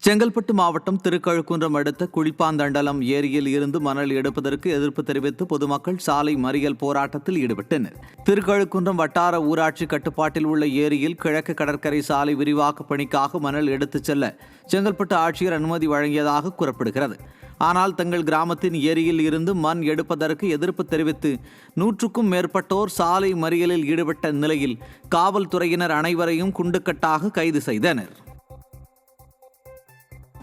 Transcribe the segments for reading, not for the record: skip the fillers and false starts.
செங்கல்பட்டு மாவட்டம் திருக்கழுக்குன்றம் அடுத்த குழிப்பாந்தண்டலம் ஏரியில் இருந்து மணல் எடுப்பதற்கு எதிர்ப்பு தெரிவித்து பொதுமக்கள் சாலை மறியல் போராட்டத்தில் ஈடுபட்டனர். திருக்கழுக்குன்றம் வட்டார ஊராட்சி கட்டுப்பாட்டில் உள்ள ஏரியில் கிழக்கு கடற்கரை சாலை விரிவாக்க பணிக்காக மணல் எடுத்துச் செல்ல செங்கல்பட்டு ஆட்சியர் அனுமதி வழங்கியதாக கூறப்படுகிறது. ஆனால் தங்கள் கிராமத்தின் ஏரியில் இருந்து மண் எடுப்பதற்கு எதிர்ப்பு தெரிவித்து 100க்கும் மேற்பட்டோர் சாலை மறியலில் ஈடுபட்ட நிலையில் காவல்துறையினர் அனைவரையும் குண்டுக்கட்டாக கைது செய்தனர்.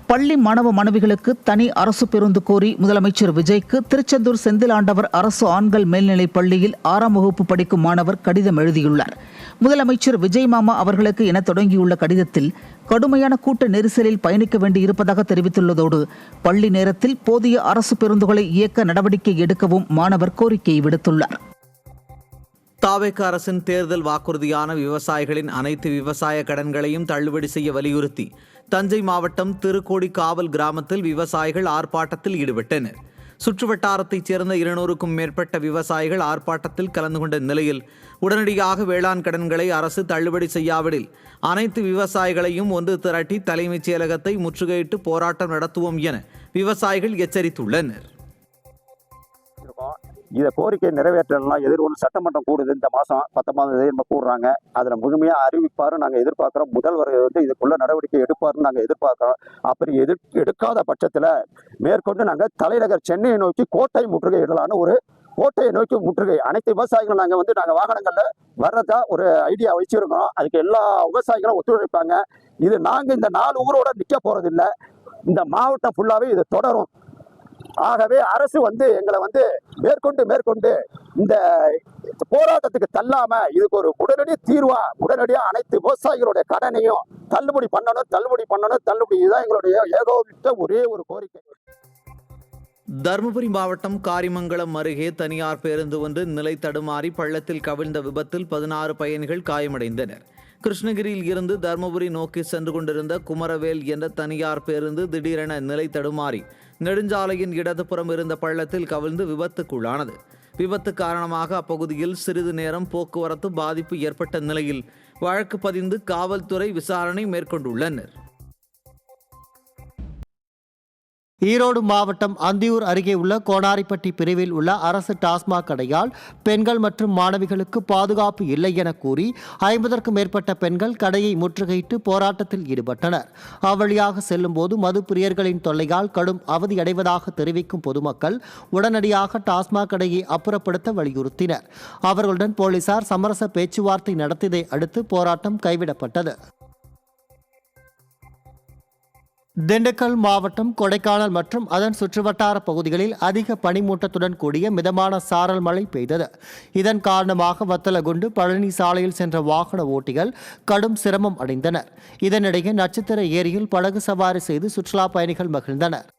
பள்ளி மாணவ மாணவிகளுக்கு தனி அரசு பேருந்து கோரி முதலமைச்சர் விஜய்க்கு திருச்செந்தூர் செந்திலாண்டவர் அரசு ஆண்கள் மேல்நிலைப் பள்ளியில் 6ஆம் வகுப்பு படிக்கும் மாணவர் கடிதம் எழுதியுள்ளார். முதலமைச்சர் விஜய் மாமா அவர்களுக்கு என தொடங்கியுள்ள கடிதத்தில் கடுமையான கூட்ட நெரிசலில் பயணிக்க வேண்டியிருப்பதாக தெரிவித்துள்ளதோடு பள்ளி நேரத்தில் போதிய அரசு பேருந்துகளை இயக்க நடவடிக்கை எடுக்கவும் மாணவர் கோரிக்கை விடுத்துள்ளார். தாவேக அரசின் தேர்தல் வாக்குறுதியான விவசாயிகளின் அனைத்து விவசாய கடன்களையும் தள்ளுபடி செய்ய வலியுறுத்தி தஞ்சை மாவட்டம் திருக்கோடி காவல் கிராமத்தில் விவசாயிகள் ஆர்ப்பாட்டத்தில் ஈடுபட்டனர். சுற்றுவட்டாரத்தைச் சேர்ந்த 200க்கும் மேற்பட்ட விவசாயிகள் ஆர்ப்பாட்டத்தில் கலந்து கொண்ட நிலையில் உடனடியாக வேளாண் கடன்களை அரசு தள்ளுபடி செய்யாவிடில் அனைத்து விவசாயிகளையும் ஒன்று திரட்டி தலைமைச் செயலகத்தை முற்றுகையிட்டு போராட்டம் நடத்துவோம் என விவசாயிகள் எச்சரித்துள்ளனர். இதை கோரிக்கை நிறைவேற்றலாம் எதிர்கொண்டு சட்டமன்றம் கூடுது. இந்த மாதம் 19 கூடுறாங்க. அதில் முழுமையாக அறிவிப்பாரு நாங்கள் எதிர்பார்க்குறோம். முதல்வர் இதுக்குள்ள நடவடிக்கை எடுப்பாருன்னு நாங்கள் எதிர்பார்க்குறோம். அப்படி எடுக்காத பட்சத்தில் மேற்கொண்டு நாங்கள் தலைநகர் சென்னையை நோக்கி கோட்டை முற்றுகை இடலான்னு ஒரு கோட்டையை நோக்கி முற்றுகை அனைத்து விவசாயிகளும் நாங்கள் வாகனங்களில் வர்றதா ஒரு ஐடியா வச்சிருக்கிறோம். அதுக்கு எல்லா விவசாயிகளும் ஒத்துழைப்பாங்க. இது நாங்கள் இந்த 4 ஊரோட நிற்க போகிறதில்லை. இந்த மாவட்டம் ஃபுல்லாகவே இது தொடரும். ஆகவே அரசு எங்களை மேற்கொண்டு இந்த போராட்டத்துக்கு தள்ளாம இதுக்கு ஒரு உடனடி தீர்வா உடனடியா அனைத்து விவசாயிகளுடைய கடனையும் தள்ளுபடி பண்ணணும். இதுதான் எங்களுடைய ஏகோபித்த ஒரே ஒரு கோரிக்கை. தருமபுரி மாவட்டம் காரிமங்கலம் அருகே தனியார் பேருந்து ஒன்று நிலை தடுமாறி பள்ளத்தில் கவிழ்ந்த விபத்தில் 16 பயணிகள் காயமடைந்தனர். கிருஷ்ணகிரியில் இருந்து தருமபுரி நோக்கி சென்று கொண்டிருந்த குமரவேல் என்ற தனியார் பேருந்து திடீரென நிலை தடுமாறி நெடுஞ்சாலையின் இடதுபுறம் இருந்த பள்ளத்தில் கவிழ்ந்து விபத்துக்குள்ளானது. விபத்து காரணமாக அப்பகுதியில் சிறிது நேரம் போக்குவரத்து பாதிப்பு ஏற்பட்ட நிலையில் வழக்கு பதிந்து காவல்துறை விசாரணை மேற்கொண்டுள்ளனர். ஈரோடு மாவட்டம் அந்தியூர் அருகே உள்ள கோனாரிப்பட்டி பிரிவில் உள்ள அரசு டாஸ்மாக் கடையால் பெண்கள் மற்றும் மாணவிகளுக்கு பாதுகாப்பு இல்லை என கூறி 50க்கும் மேற்பட்ட பெண்கள் கடையை முற்றுகையிட்டு போராட்டத்தில் ஈடுபட்டனர். அவ்வழியாக செல்லும் போது மது பிரியர்களின் தொல்லையால் கடும் அவதியடைவதாக தெரிவிக்கும் பொதுமக்கள் உடனடியாக டாஸ்மாக் கடையை அப்புறப்படுத்த வலியுறுத்தினர். அவர்களுடன் போலீசார் சமரச பேச்சுவார்த்தை நடத்தியதை அடுத்து போராட்டம் கைவிடப்பட்டது. திண்டுக்கல் மாவட்டம் கொடைக்கானல் மற்றும் அதன் சுற்றுவட்டார பகுதிகளில் அதிக பனிமூட்டத்துடன் கூடிய மிதமான சாரல் மழை பெய்தது. இதன் காரணமாக வத்தலகுண்டு பழனி சாலையில் சென்ற வாகன ஓட்டிகள் கடும் சிரமம் அடைந்தனர். இதனிடையே நட்சத்திர ஏரியில் படகு சவாரி செய்து சுற்றுலா பயணிகள் மகிழ்ந்தனர்.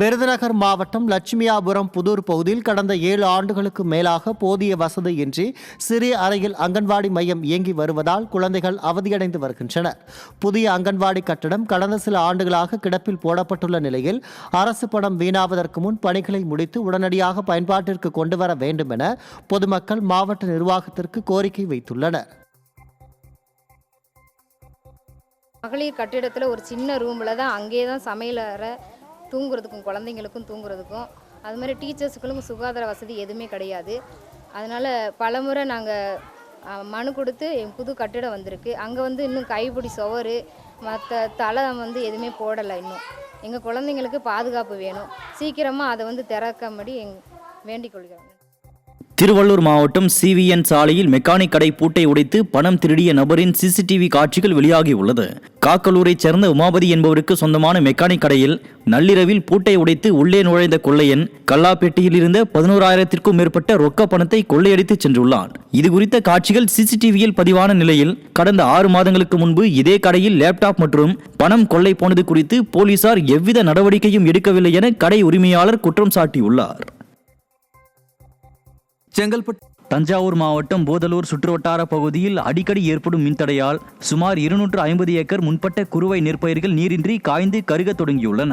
விருதுநகர் மாவட்டம் லட்சுமியாபுரம் புதூர் பகுதியில் கடந்த 7 ஆண்டுகளுக்கு மேலாக போதிய வசதியின்றி சிறிய அறையில் அங்கன்வாடி மையம் இயங்கி வருவதால் குழந்தைகள் அவதியடைந்து வருகின்றனர். புதிய அங்கன்வாடி கட்டடம் கடந்த சில ஆண்டுகளாக கிடப்பில் போடப்பட்டுள்ள நிலையில் அரசு பணம் வீணாவதற்கு முன் பணிகளை முடித்து உடனடியாக பயன்பாட்டிற்கு கொண்டு வர வேண்டும் என பொதுமக்கள் மாவட்ட நிர்வாகத்திற்கு கோரிக்கை வைத்துள்ளனர். மகளிர் கட்டிடத்தில் ஒரு சின்ன ரூமில் தான் அங்கே தான் சமையல் அறை தூங்குறதுக்கும் குழந்தைங்களுக்கும் தூங்குறதுக்கும் அது மாதிரி டீச்சர்ஸுக்கும் சுகாதார வசதி எதுவுமே கிடையாது. அதனால் பலமுறை நாங்கள் மனு கொடுத்து என் புது கட்டிடம் வந்திருக்கு. அங்கே இன்னும் கைப்பிடி சுவரு மற்ற தலை எதுவுமே போடலை. இன்னும் எங்கள் குழந்தைங்களுக்கு பாதுகாப்பு வேணும். சீக்கிரமாக அதை திறக்கும்படி வேண்டிக் கொள்கிறோம். திருவள்ளூர் மாவட்டம் சிவிஎன் சாலையில் மெக்கானிக் கடை பூட்டை உடைத்து பணம் திருடிய நபரின் சிசிடிவி காட்சிகள் வெளியாகியுள்ளது. காக்கலூரைச் சேர்ந்த உமாபதி என்பவருக்கு சொந்தமான மெக்கானிக் கடையில் நள்ளிரவில் பூட்டை உடைத்து உள்ளே நுழைந்த கொள்ளையன் கல்லாப்பேட்டையில் இருந்த 11,000க்கும் மேற்பட்ட ரொக்க பணத்தை கொள்ளையடித்து சென்றுள்ளான். இதுகுறித்த காட்சிகள் சிசிடிவியில் பதிவான நிலையில் கடந்த 6 மாதங்களுக்கு முன்பு இதே கடையில் லேப்டாப் மற்றும் பணம் கொள்ளை போனது குறித்து போலீசார் எவ்வித நடவடிக்கையும் எடுக்கவில்லை என கடை உரிமையாளர் குற்றம் சாட்டியுள்ளார். செங்கல்பட்டு தஞ்சாவூர் மாவட்டம் போதலூர் சுற்றுவட்டார பகுதியில் அடிக்கடி ஏற்படும் மின்தடையால் சுமார் 250 ஏக்கர் முன்பட்ட குறுவை நெற்பயிர்கள் நீரின்றி காய்ந்து கருகத் தொடங்கியுள்ளன.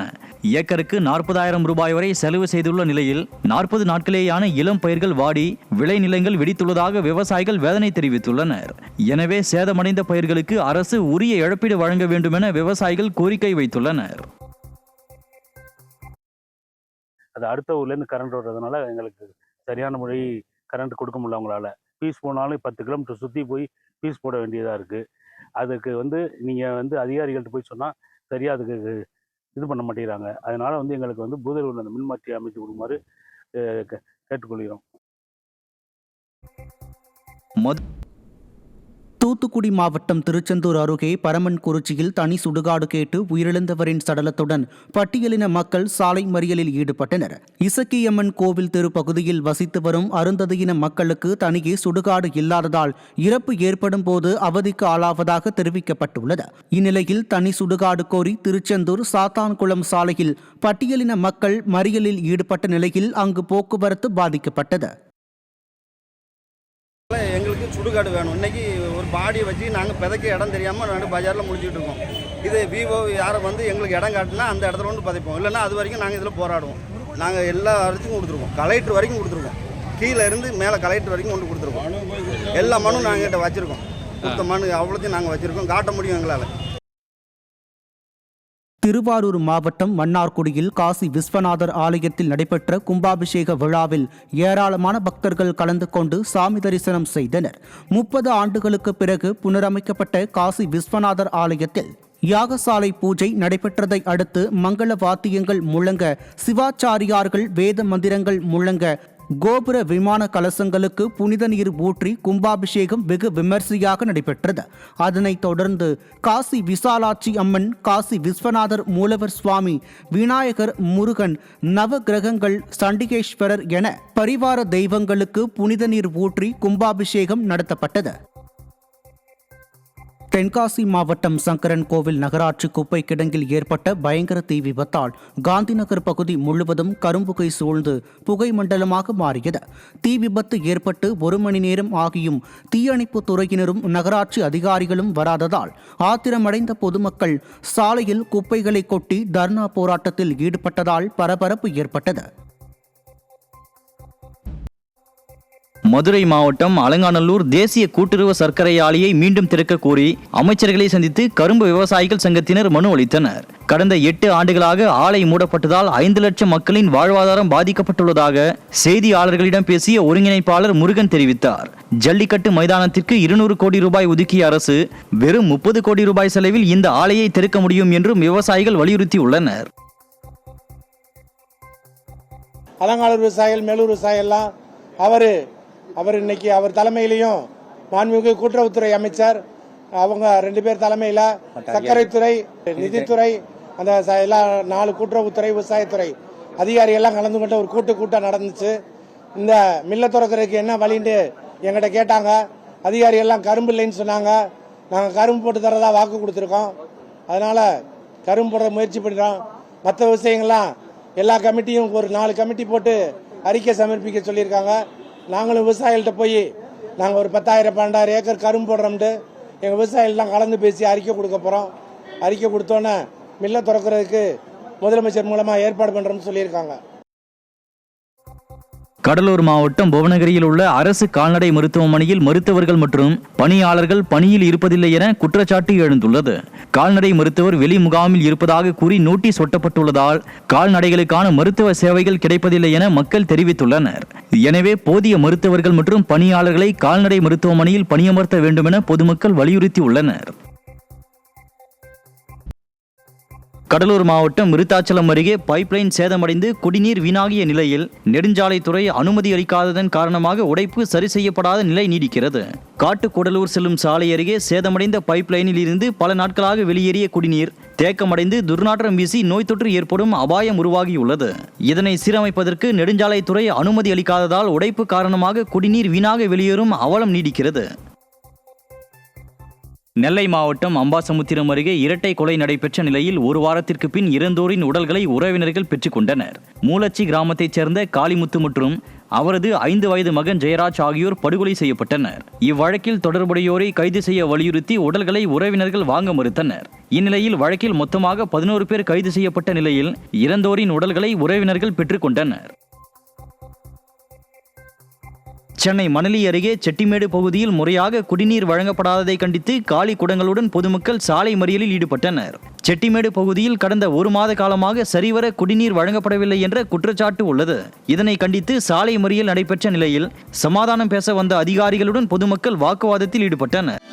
ஏக்கருக்கு 40,000 ரூபாய் வரை செலவு செய்துள்ள நிலையில் 40 நாட்களேயான இளம் பயிர்கள் வாடி விளைநிலங்கள் வெடித்துள்ளதாக விவசாயிகள் வேதனை தெரிவித்துள்ளனர். எனவே சேதமடைந்த பயிர்களுக்கு அரசு உரிய இழப்பீடு வழங்க வேண்டும் என விவசாயிகள் கோரிக்கை வைத்துள்ளனர். அது அடுத்த ஊர்லேருந்து கரண்ட் வர்றதுனால எங்களுக்கு சரியான முறை கரண்ட் கொடுக்க முடியல. அவங்களால பீஸ் போனாலும் 10 கிலோமீட்டர் சுற்றி போய் பீஸ் போட வேண்டியதாக இருக்குது. அதுக்கு நீங்கள் அதிகாரிகள்கிட்ட போய் சொன்னால் சரியாக அதுக்கு இது பண்ண மாட்டேங்கிறாங்க. அதனால எங்களுக்கு பூதலூரில் அந்த மின்மாற்றி அமைத்து கொடுக்குமாறு கேட்டுக்கொள்கிறோம். தூத்துக்குடி மாவட்டம் திருச்செந்தூர் அருகே பரமன்குறிச்சியில் தனி சுடுகாடு கேட்டு உயிரிழந்தவரின் சடலத்துடன் பட்டியலின மக்கள் சாலை மறியலில் ஈடுபட்டனர். இசக்கியம்மன் கோவில் தெரு பகுதியில் வசித்து வரும் அருந்ததியின மக்களுக்கு தனியே சுடுகாடு இல்லாததால் இறப்பு ஏற்படும் போது அவதிக்கு ஆளாவதாக தெரிவிக்கப்பட்டுள்ளது. இந்நிலையில் தனி சுடுகாடு கோரி திருச்செந்தூர் சாத்தான்குளம் சாலையில் பட்டியலின மக்கள் மறியலில் ஈடுபட்ட நிலையில் அங்கு போக்குவரத்து பாதிக்கப்பட்டது. எங்களுக்கு சுடுகாடு வேணும். இன்னைக்கு ஒரு பாடியை வச்சு நாங்கள் பிதைக்க இடம் தெரியாமல் நடு பஜாரில் முடிச்சுட்டு இருக்கோம். இது விவோ யாரை எங்களுக்கு இடம் காட்டினா அந்த இடத்துல பதைப்போம். இல்லைன்னா அது வரைக்கும் நாங்கள் இதில் போராடுவோம். நாங்கள் எல்லா இடத்துக்கும் கொடுத்துருக்கோம். கலெக்டர் வரைக்கும் கொடுத்துருக்கோம். கீழே இருந்து மேலே கலெக்டர் வரைக்கும் கொண்டு கொடுத்துருக்கோம். எல்லா மனும் நாங்கள் கிட்ட வச்சுருக்கோம். கொடுத்த மனு அவ்வளோத்தையும் நாங்கள் வச்சுருக்கோம். காட்ட முடியும் எங்களால். திருவாரூர் மாவட்டம் மன்னார்குடியில் காசி விஸ்வநாதர் ஆலயத்தில் நடைபெற்ற கும்பாபிஷேக விழாவில் ஏராளமான பக்தர்கள் கலந்து கொண்டு சாமி தரிசனம் செய்தனர். 30 ஆண்டுகளுக்கு பிறகு புனரமைக்கப்பட்ட காசி விஸ்வநாதர் ஆலயத்தில் யாகசாலை பூஜை நடைபெற்றதை அடுத்து மங்கள வாத்தியங்கள் முழங்க, சிவாச்சாரியார்கள் வேத மந்திரங்கள் முழங்க, கோபுர விமான கலசங்களுக்கு புனித நீர் ஊற்றி கும்பாபிஷேகம் வெகு விமர்சையாக நடைபெற்றது. அதனைத் தொடர்ந்து காசி விசாலாட்சி அம்மன், காசி விஸ்வநாதர், மூலவர் சுவாமி, விநாயகர், முருகன், நவ கிரகங்கள், சண்டிகேஸ்வரர் என பரிவார தெய்வங்களுக்கு புனித நீர் ஊற்றி கும்பாபிஷேகம் நடத்தப்பட்டது. தென்காசி மாவட்டம் சங்கரன் கோவில் நகராட்சி குப்பை கிடங்கில் ஏற்பட்ட பயங்கர தீ விபத்தால் காந்திநகர் பகுதி முழுவதும் கரும்புகை சூழ்ந்து புகை மண்டலமாக மாறியது. தீ விபத்து ஏற்பட்டு 1 மணி நேரம் ஆகியும் தீயணைப்பு துறையினரும் நகராட்சி அதிகாரிகளும் வராததால் ஆத்திரமடைந்த பொதுமக்கள் சாலையில் குப்பைகளை கொட்டி தர்ணா போராட்டத்தில் ஈடுபட்டதால் பரபரப்பு ஏற்பட்டது. மதுரை மாவட்டம் அலங்காநல்லூர் தேசிய கூட்டுறவு சர்க்கரை ஆலையை மீண்டும் திறக்க கோரி அமைச்சர்களை சந்தித்து கரும்பு விவசாயிகள் சங்கத்தினர் மனு அளித்தனர். கடந்த 8 ஆண்டுகளாக ஆலை மூடப்பட்டதால் 5 லட்சம் மக்களின் வாழ்வாதாரம் பாதிக்கப்பட்டுள்ளதாக செய்தியாளர்களிடம் பேசிய ஒருங்கிணைப்பாளர் முருகன் தெரிவித்தார். ஜல்லிக்கட்டு மைதானத்திற்கு 200 கோடி ரூபாய் ஒதுக்கிய அரசு வெறும் 30 கோடி ரூபாய் செலவில் இந்த ஆலையை திறக்க முடியும் என்றும் விவசாயிகள் வலியுறுத்தியுள்ளனர். அலங்காநல்லூர் விவசாயிகள், மேலூர் விவசாயிகள்லாம் அவர் இன்னைக்கு அவர் தலைமையிலையும் மாண்புமிகு கூட்டுறவுத்துறை அமைச்சர் அவங்க 2 பேர் தலைமையில் சர்க்கரைத்துறை, நிதித்துறை, அந்த எல்லா 4 கூட்டுறவுத்துறை, விவசாயத்துறை அதிகாரிகள்லாம் கலந்து கொண்ட ஒரு கூட்டம் நடந்துச்சு. இந்த மில்லை திறக்கிறதுக்கு என்ன வழின்னு எங்கிட்ட கேட்டாங்க. அதிகாரிகள்லாம் கரும்பு இல்லைன்னு சொன்னாங்க. நாங்கள் கரும்பு போட்டு தரதா வாக்கு கொடுத்துருக்கோம். அதனால கரும்பு போடுற முயற்சி பண்ணுறோம். மற்ற விஷயங்கள்லாம் எல்லா கமிட்டியும் ஒரு 4 கமிட்டி போட்டு அறிக்கை சமர்ப்பிக்க சொல்லியிருக்காங்க. நாங்களும் விவசாயிகள்கிட்ட போய் நாங்கள் ஒரு 10,000-12,000 ஏக்கர் கரும்பு போடுறோம்ட்டு எங்கள் விவசாயிகள்லாம் கலந்து பேசி அறிக்கை கொடுக்க போகிறோம். அறிக்கை கொடுத்தோன்னே மில்லை திறக்கிறதுக்கு முதலமைச்சர் மூலமாக ஏற்பாடு பண்ணுறோம்னு சொல்லியிருக்காங்க. கடலூர் மாவட்டம் புவனகிரியில் உள்ள அரசு கால்நடை மருத்துவமனையில் மருத்துவர்கள் மற்றும் பணியாளர்கள் பணியில் இருப்பதில்லை என குற்றச்சாட்டு எழுந்துள்ளது. கால்நடை மருத்துவர் வெளி முகாமில் இருப்பதாக கூறி நோட்டீஸ் ஒட்டப்பட்டுள்ளதால் கால்நடைகளுக்கான மருத்துவ சேவைகள் கிடைப்பதில்லை என மக்கள் தெரிவித்துள்ளனர். எனவே போதிய மருத்துவர்கள் மற்றும் பணியாளர்களை கால்நடை மருத்துவமனையில் பணியமர்த்த வேண்டும் என பொதுமக்கள் வலியுறுத்தியுள்ளனர். கடலூர் மாவட்டம் விருத்தாச்சலம் அருகே பைப்லைன் சேதமடைந்து குடிநீர் வீணாகிய நிலையில் நெடுஞ்சாலைத்துறை அனுமதி அளிக்காததன் காரணமாக உடைப்பு சரி செய்யப்படாத நிலை நீடிக்கிறது. காட்டுக்கூடலூர் செல்லும் சாலை அருகே சேதமடைந்த பைப்லைனில் இருந்து பல நாட்களாக வெளியேறிய குடிநீர் தேக்கமடைந்து துர்நாற்றம் வீசி நோய் தொற்று ஏற்படும் அபாயம் உருவாகியுள்ளது. இதனை சீரமைப்பதற்கு நெடுஞ்சாலைத்துறை அனுமதி அளிக்காததால் உடைப்பு காரணமாக குடிநீர் வீணாக வெளியேறும் அவலம் நீடிக்கிறது. நெல்லை மாவட்டம் அம்பாசமுத்திரம் அருகே இரட்டை கொலை நடைபெற்ற நிலையில் ஒரு வாரத்திற்கு பின் இறந்தோரின் உடல்களை உறவினர்கள் பெற்றுக்கொண்டனர். மூலச்சி கிராமத்தைச் சேர்ந்த காளிமுத்து மற்றும் அவரது 5 வயது மகன் ஜெயராஜ் ஆகியோர் படுகொலை செய்யப்பட்டனர். இவ்வழக்கில் தொடர்புடையோரை கைது செய்ய வலியுறுத்தி உடல்களை உறவினர்கள் வாங்க மறுத்தனர். இந்நிலையில் வழக்கில் மொத்தமாக 11 பேர் கைது செய்யப்பட்ட நிலையில் இறந்தோரின் உடல்களை உறவினர்கள் பெற்றுக்கொண்டனர். சென்னை மணலி அருகே செட்டிமேடு பகுதியில் முறையாக குடிநீர் வழங்கப்படாததை கண்டித்து காலி குடங்களுடன் பொதுமக்கள் சாலை மறியலில் ஈடுபட்டனர். செட்டிமேடு பகுதியில் கடந்த 1 மாத காலமாக சரிவர குடிநீர் வழங்கப்படவில்லை என்ற குற்றச்சாட்டு உள்ளது. இதனை கண்டித்து சாலை மறியல் நடைபெற்ற நிலையில் சமாதானம் பேச வந்த அதிகாரிகளுடன் பொதுமக்கள் வாக்குவாதத்தில் ஈடுபட்டனர்.